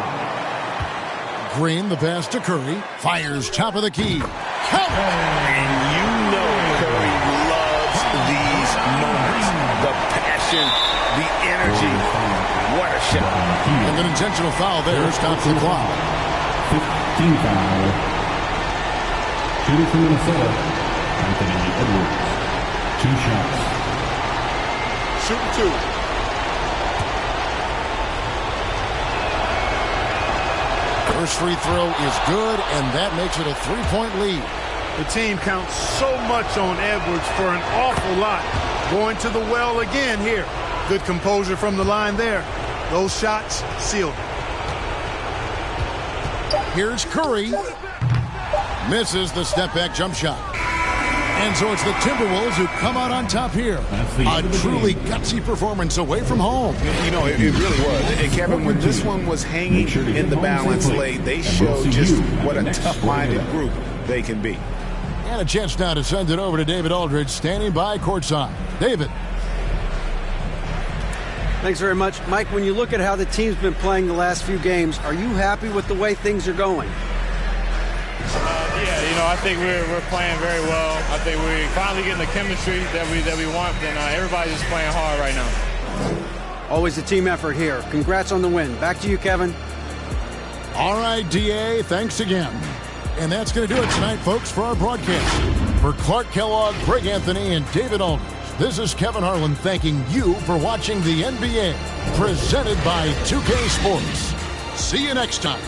Green, the pass to Curry. Fires top of the key. Count! And you know Curry loves these moments. The passion, the energy. What a shot. And an intentional foul there stops the clock. 15 foul. Shooting from Minnesota, Anthony Edwards. 2 shots. Shooting 2. First free throw is good, and that makes it a 3-point lead. The team counts so much on Edwards for an awful lot. Going to the well again here. Good composure from the line there. Those shots sealed it. Here's Curry. Misses the step-back jump shot. And so it's the Timberwolves who come out on top here. A truly gutsy performance away from home. You know, it really was. And Kevin, when this one was hanging in the balance late, they showed just what a tough-minded group they can be. And a chance now to send it over to David Aldridge, standing by courtside. David. Thanks very much. Mike, when you look at how the team's been playing the last few games, are you happy with the way things are going? Yeah, you know, I think we're playing very well. I think we're finally getting the chemistry that we want, and everybody's just playing hard right now. Always a team effort here. Congrats on the win. Back to you, Kevin. All right, DA, thanks again. And that's going to do it tonight, folks, for our broadcast. For Clark Kellogg, Greg Anthony, and David Aldridge, this is Kevin Harlan thanking you for watching the NBA, presented by 2K Sports. See you next time.